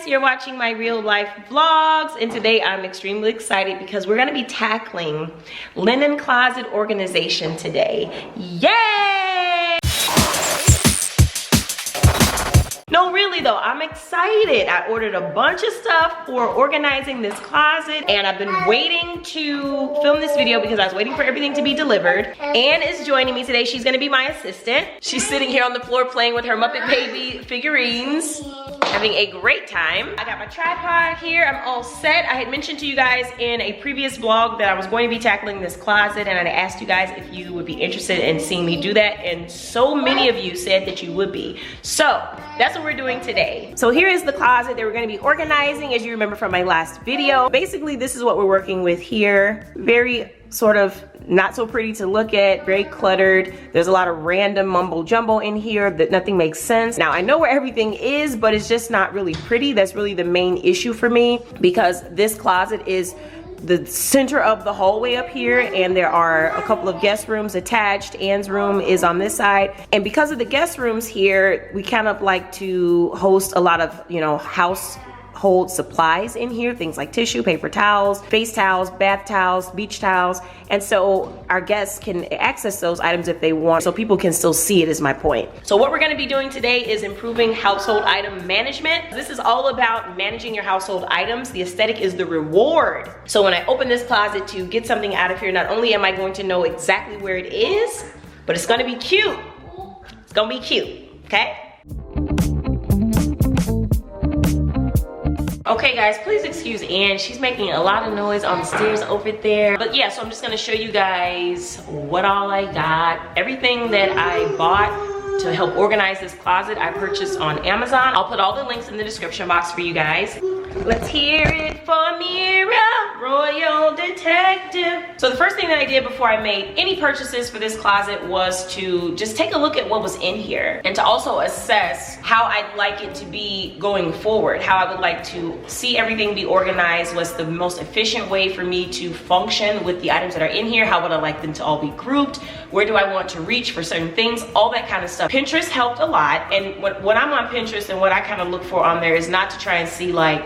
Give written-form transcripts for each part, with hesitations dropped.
you're watching my real life vlogs, and today I'm extremely excited because we're gonna be tackling linen closet organization today. Yay! No, really though, I'm excited. I ordered a bunch of stuff for organizing this closet, and I've been waiting to film this video because I was waiting for everything to be delivered. Anne is joining me today. She's gonna be my assistant. She's sitting here on the floor playing with her Muppet Baby figurines, having a great time. I got my tripod here, I'm all set. I had mentioned to you guys in a previous vlog that I was going to be tackling this closet, and I asked you guys if you would be interested in seeing me do that, and so many of you said that you would be. So that's what we're doing today. So here is the closet that we're gonna be organizing, as you remember from my last video. Basically, this is what we're working with here. Very sort of not so pretty to look at, very cluttered. There's a lot of random mumbo jumbo in here that nothing makes sense. Now I know where everything is, but it's just not really pretty. That's really the main issue for me, because this closet is the center of the hallway up here, and there are a couple of guest rooms attached. Anne's room is on this side, and because of the guest rooms here, we kind of like to host a lot of, you know, household supplies in here, things like tissue, paper towels, face towels, bath towels, beach towels, and so our guests can access those items if they want, so people can still see it, is my point. So what we're gonna be doing today is improving household item management. This is all about managing your household items. The aesthetic is the reward. So when I open this closet to get something out of here, not only am I going to know exactly where it is, but it's gonna be cute. It's gonna be cute, okay? Okay guys, please excuse Anne. She's making a lot of noise on the stairs over there. But yeah, so I'm just gonna show you guys what all I got. Everything that I bought to help organize this closet, I purchased on Amazon. I'll put all the links in the description box for you guys. Let's hear it for Mira, Royal Detective. So the first thing that I did before I made any purchases for this closet was to just take a look at what was in here, and to also assess how I'd like it to be going forward, how I would like to see everything be organized, what's the most efficient way for me to function with the items that are in here, how would I like them to all be grouped, where do I want to reach for certain things, all that kind of stuff. Pinterest helped a lot, and when I'm on Pinterest and what I kind of look for on there is not to try and see like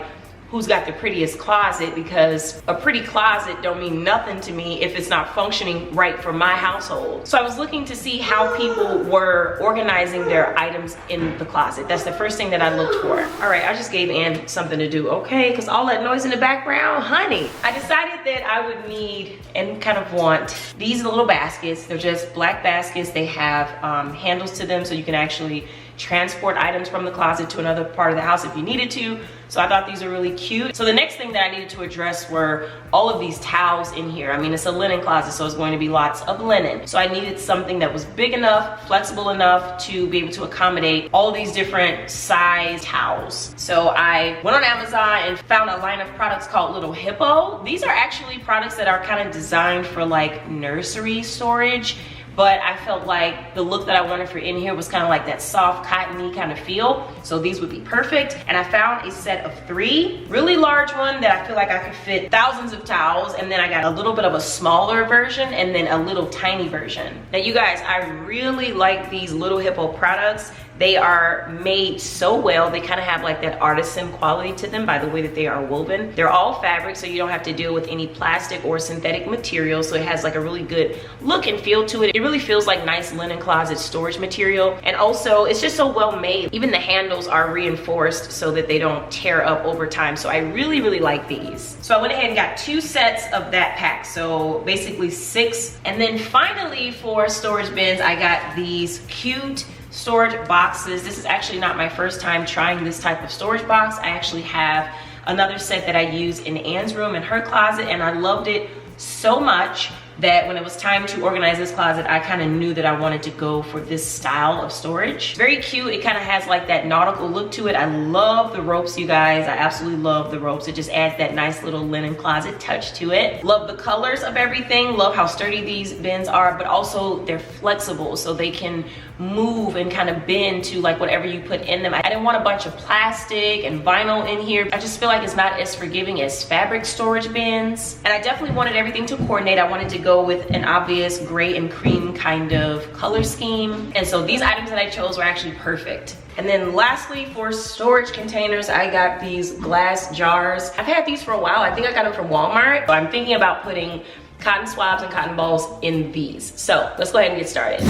who's got the prettiest closet, because a pretty closet don't mean nothing to me if it's not functioning right for my household. So I was looking to see how people were organizing their items in the closet. That's the first thing that I looked for. All right, I just gave Anne something to do, okay? Because all that noise in the background, honey. I decided that I would need and kind of want these little baskets. They're just black baskets. They have handles to them, so you can actually transport items from the closet to another part of the house if you needed to. So I thought these are really cute. So the next thing that I needed to address were all of these towels in here. I mean, it's a linen closet, so it's going to be lots of linen. So I needed something that was big enough, flexible enough to be able to accommodate all of these different size towels. So I went on Amazon and found a line of products called Little Hippo. These are actually products that are kind of designed for like nursery storage, but I felt like the look that I wanted for in here was kind of like that soft cottony kind of feel, so these would be perfect. And I found a set of 3, really large one that I feel like I could fit thousands of towels, and then I got a little bit of a smaller version and then a little tiny version. Now you guys, I really like these Little Hippo products. They are made so well. They kind of have like that artisan quality to them by the way that they are woven. They're all fabric, so you don't have to deal with any plastic or synthetic material, so it has like a really good look and feel to it. It really feels like nice linen closet storage material, and also it's just so well made. Even the handles are reinforced so that they don't tear up over time, so I really like these. So I went ahead and got 2 sets of that pack, so basically 6. And then finally for storage bins, I got these cute storage boxes. This is actually not my first time trying this type of storage box. I actually have another set that I use in Anne's room in her closet, and I loved it so much that when it was time to organize this closet, I kind of knew that I wanted to go for this style of storage. Very cute. It kind of has like that nautical look to it. I love the ropes, you guys. I absolutely love the ropes. It just adds that nice little linen closet touch to it. Love the colors of everything. Love how sturdy these bins are, but also they're flexible, so they can move and kind of bend to like whatever you put in them. I didn't want a bunch of plastic and vinyl in here. I just feel like it's not as forgiving as fabric storage bins. And I definitely wanted everything to coordinate. I wanted to go with an obvious gray and cream kind of color scheme. And so these items that I chose were actually perfect. And then lastly, for storage containers, I got these glass jars. I've had these for a while. I think I got them from Walmart. So I'm thinking about putting cotton swabs and cotton balls in these. So let's go ahead and get started.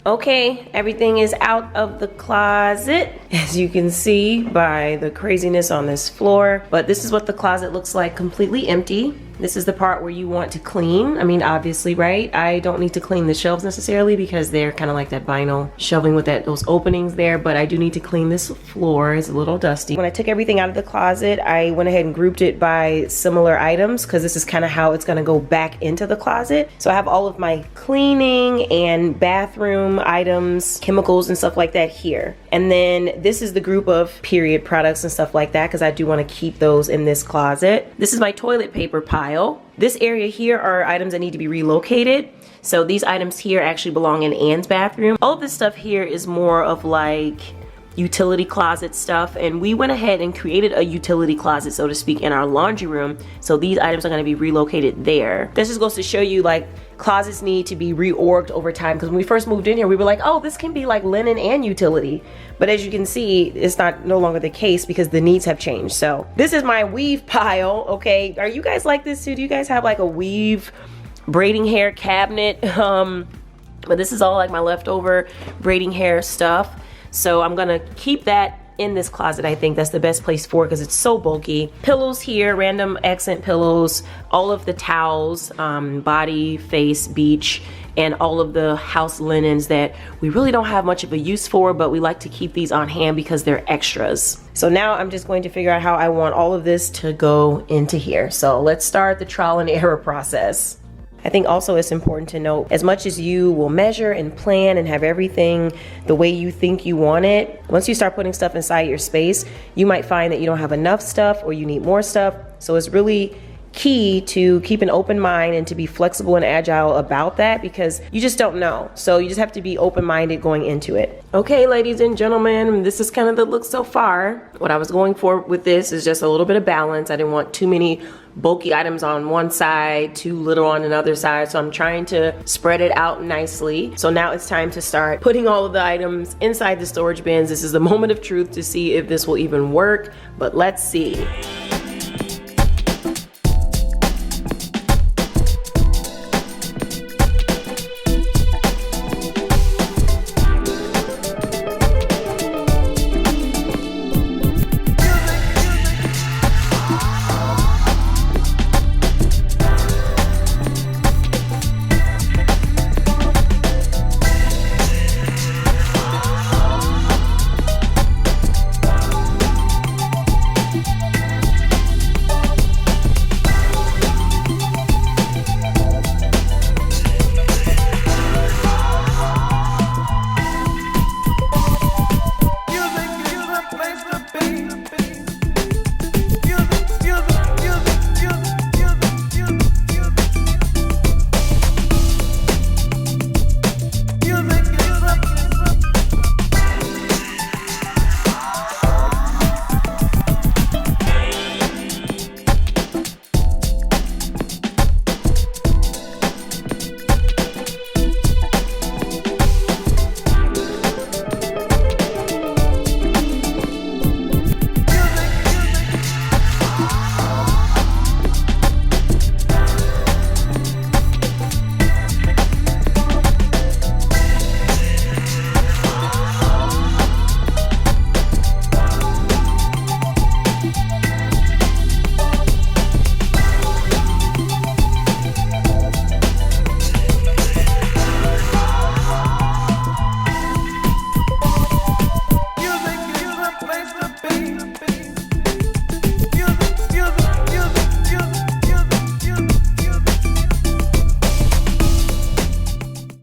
Okay, everything is out of the closet, as you can see by the craziness on this floor. But this is what the closet looks like, completely empty. This is the part where you want to clean. I mean, obviously, right? I don't need to clean the shelves necessarily because they're kind of like that vinyl shelving with those openings there, but I do need to clean this floor. It's a little dusty. When I took everything out of the closet, I went ahead and grouped it by similar items because this is kind of how it's gonna go back into the closet. So I have all of my cleaning and bathroom items, chemicals and stuff like that here. And then this is the group of period products and stuff like that because I do want to keep those in this closet. This is my toilet paper pile. This area here are items that need to be relocated. So these items here actually belong in Anne's bathroom. All of this stuff here is more of like utility closet stuff, and we went ahead and created a utility closet, so to speak, in our laundry room. So these items are going to be relocated there. This just goes to show you like closets need to be reorged over time, because when we first moved in here we were like, oh, this can be like linen and utility, but as you can see it's no longer the case because the needs have changed. So this is my weave pile. Okay, are you guys like this too? Do you guys have like a weave braiding hair cabinet? But this is all like my leftover braiding hair stuff. So I'm gonna keep that in this closet. I think that's the best place for it because it's so bulky. Pillows here, random accent pillows, all of the towels, body, face, beach, and all of the house linens that we really don't have much of a use for, but we like to keep these on hand because they're extras. So now I'm just going to figure out how I want all of this to go into here. So let's start the trial and error process. I think also it's important to note, as much as you will measure and plan and have everything the way you think you want it, once you start putting stuff inside your space, you might find that you don't have enough stuff or you need more stuff. So it's really key to keep an open mind and to be flexible and agile about that because you just don't know. So you just have to be open-minded going into it. Okay, ladies and gentlemen, this is kind of the look so far. What I was going for with this is just a little bit of balance. I didn't want too many bulky items on one side, too little on another side, so I'm trying to spread it out nicely. So now it's time to start putting all of the items inside the storage bins. This is the moment of truth to see if this will even work, but let's see.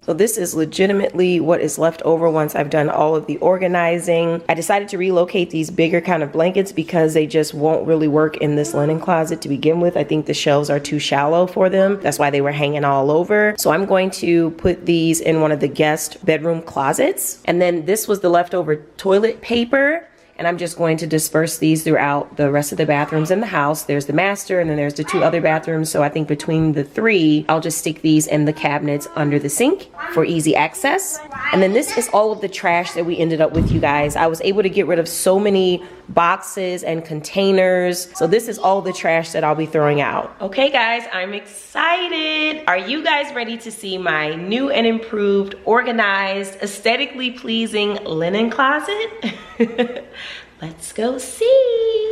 So this is legitimately what is left over once I've done all of the organizing. I decided to relocate these bigger kind of blankets because they just won't really work in this linen closet to begin with. I think the shelves are too shallow for them. That's why they were hanging all over. So I'm going to put these in one of the guest bedroom closets. And then this was the leftover toilet paper. And I'm just going to disperse these throughout the rest of the bathrooms in the house. There's the master and then there's the 2 other bathrooms. So I think between the 3, I'll just stick these in the cabinets under the sink for easy access. And then this is all of the trash that we ended up with, you guys. I was able to get rid of so many boxes and containers. So this is all the trash that I'll be throwing out. Okay guys, I'm excited. Are you guys ready to see my new and improved, organized, aesthetically pleasing linen closet? Let's go see.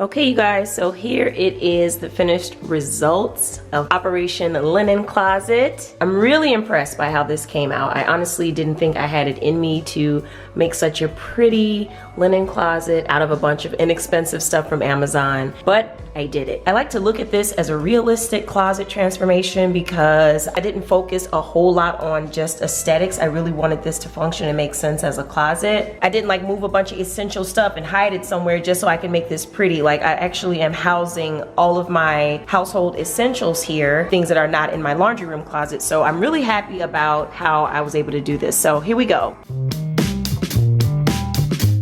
Okay, you guys, so here it is, the finished results of Operation Linen Closet. I'm really impressed by how this came out. I honestly didn't think I had it in me to make such a pretty linen closet out of a bunch of inexpensive stuff from Amazon, but I did it. I like to look at this as a realistic closet transformation because I didn't focus a whole lot on just aesthetics. I really wanted this to function and make sense as a closet. I didn't like move a bunch of essential stuff and hide it somewhere just so I can make this pretty. Like, I actually am housing all of my household essentials here, things that are not in my laundry room closet. So I'm really happy about how I was able to do this. So here we go.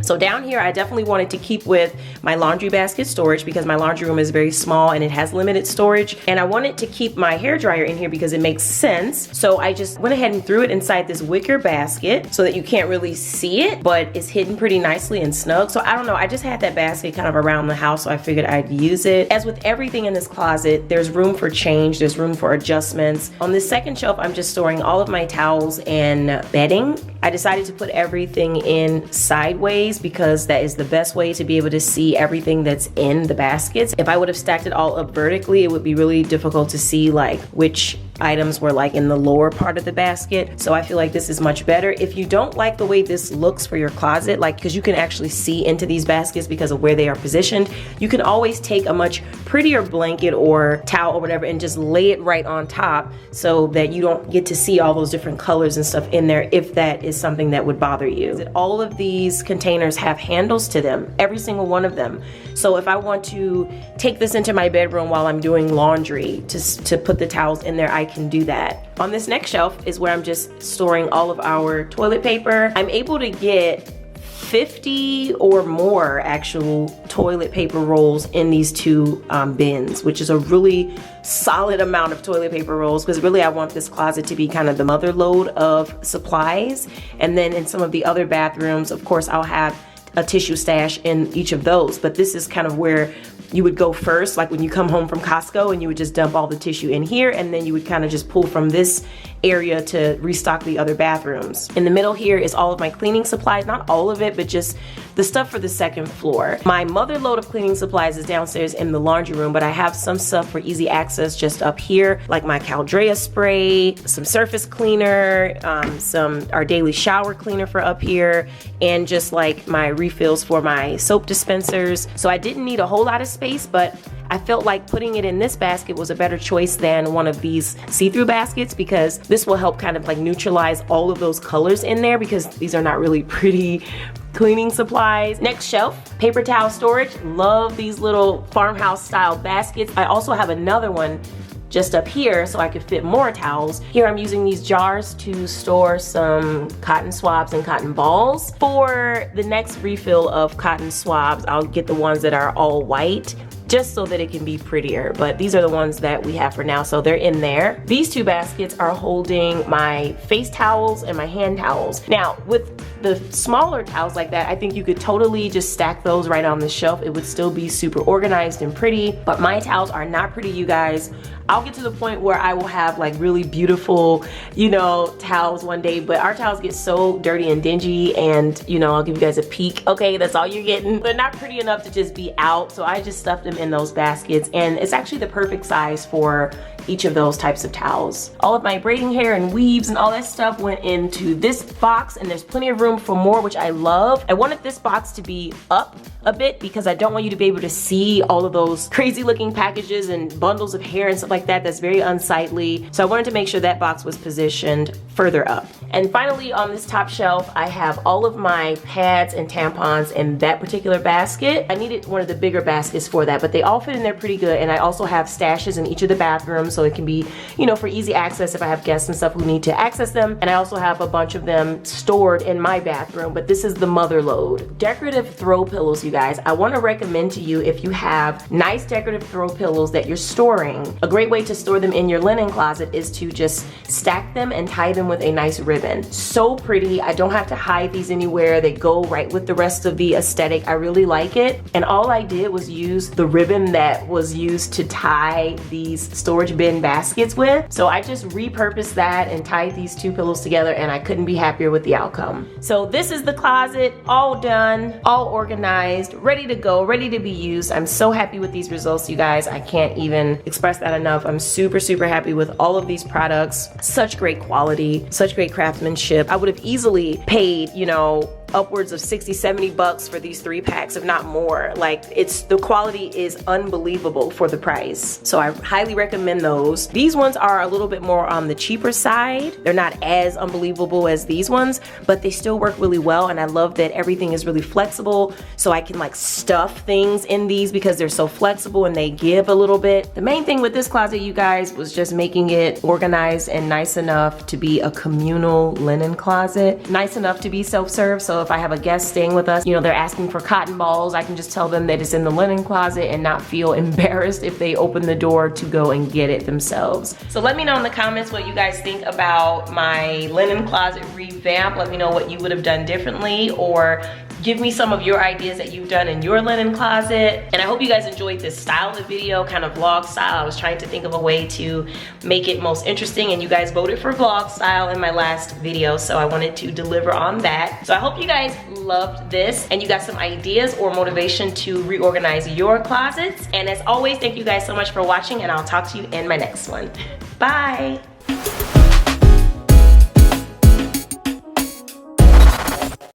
So down here, I definitely wanted to keep with my laundry basket storage because my laundry room is very small and it has limited storage. And I wanted to keep my hairdryer in here because it makes sense. So I just went ahead and threw it inside this wicker basket so that you can't really see it, but it's hidden pretty nicely and snug. So I don't know, I just had that basket kind of around the house, so I figured I'd use it. As with everything in this closet, there's room for change, there's room for adjustments. On this second shelf, I'm just storing all of my towels and bedding. I decided to put everything in sideways because that is the best way to be able to see everything that's in the baskets. If I would have stacked it all up vertically, it would be really difficult to see like which items were like in the lower part of the basket. So I feel like this is much better. If you don't like the way this looks for your closet, like, because you can actually see into these baskets because of where they are positioned, you can always take a much prettier blanket or towel or whatever and just lay it right on top so that you don't get to see all those different colors and stuff in there if that is something that would bother you. All of these containers have handles to them, every single one of them. So if I want to take this into my bedroom while I'm doing laundry to put the towels in there, I can do that. On this next shelf is where I'm just storing all of our toilet paper. I'm able to get 50 or more actual toilet paper rolls in these 2 bins, which is a really solid amount of toilet paper rolls, because really I want this closet to be kind of the mother lode of supplies. And then in some of the other bathrooms, of course, I'll have a tissue stash in each of those, but this is kind of where you would go first, like when you come home from Costco and you would just dump all the tissue in here, and then you would kind of just pull from this area to restock the other bathrooms. In the middle here is all of my cleaning supplies, not all of it, but just the stuff for the second floor. My mother lode of cleaning supplies is downstairs in the laundry room, but I have some stuff for easy access just up here, like my Caldrea spray, some surface cleaner, our daily shower cleaner for up here, and just like my refills for my soap dispensers. So I didn't need a whole lot of space, but I felt like putting it in this basket was a better choice than one of these see-through baskets, because this will help kind of like neutralize all of those colors in there, because these are not really pretty cleaning supplies. Next shelf, paper towel storage. Love these little farmhouse style baskets. I also have another one just up here so I could fit more towels. Here I'm using these jars to store some cotton swabs and cotton balls. For the next refill of cotton swabs, I'll get the ones that are all white just so that it can be prettier. But these are the ones that we have for now, so they're in there. These two baskets are holding my face towels and my hand towels. Now, with the smaller towels like that, I think you could totally just stack those right on the shelf. It would still be super organized and pretty, but my towels are not pretty, you guys. I'll get to the point where I will have like really beautiful, you know, towels one day, but our towels get so dirty and dingy, and you know, I'll give you guys a peek. Okay, that's all you're getting. They're not pretty enough to just be out, so I just stuffed them in those baskets, and it's actually the perfect size for each of those types of towels. All of my braiding hair and weaves and all that stuff went into this box, and there's plenty of room for more, which I love. I wanted this box to be up a bit because I don't want you to be able to see all of those crazy looking packages and bundles of hair and stuff like that. That's very unsightly. So I wanted to make sure that box was positioned further up. And finally, on this top shelf, I have all of my pads and tampons in that particular basket. I needed one of the bigger baskets for that, but they all fit in there pretty good. And I also have stashes in each of the bathrooms, so it can be, you know, for easy access if I have guests and stuff who need to access them. And I also have a bunch of them stored in my bathroom, but this is the mother load. Decorative throw pillows, you guys. I want to recommend to you, if you have nice decorative throw pillows that you're storing, a great way to store them in your linen closet is to just stack them and tie them with a nice ribbon. So pretty. I don't have to hide these anywhere. They go right with the rest of the aesthetic. I really like it. And all I did was use the ribbon that was used to tie these storage bin baskets with. So I just repurposed that and tied these two pillows together, and I couldn't be happier with the outcome. So this is the closet, all done, all organized, ready to go, ready to be used. I'm so happy with these results, you guys. I can't even express that enough. I'm super, super happy with all of these products. Such great quality, such great craftsmanship. I would have easily paid, you know, upwards of 60, 70 bucks for these 3 packs, if not more. Like, the quality is unbelievable for the price. So I highly recommend those. These ones are a little bit more on the cheaper side. They're not as unbelievable as these ones, but they still work really well. And I love that everything is really flexible. So I can like stuff things in these because they're so flexible and they give a little bit. The main thing with this closet, you guys, was just making it organized and nice enough to be a communal linen closet. Nice enough to be self-serve. So if I have a guest staying with us, you know, they're asking for cotton balls, I can just tell them that it's in the linen closet and not feel embarrassed if they open the door to go and get it themselves. So let me know in the comments what you guys think about my linen closet revamp. Let me know what you would have done differently, or give me some of your ideas that you've done in your linen closet. And I hope you guys enjoyed this style of video, kind of vlog style. I was trying to think of a way to make it most interesting, and you guys voted for vlog style in my last video, so I wanted to deliver on that. So I hope you guys loved this and you got some ideas or motivation to reorganize your closets. And as always, thank you guys so much for watching, and I'll talk to you in my next one. Bye.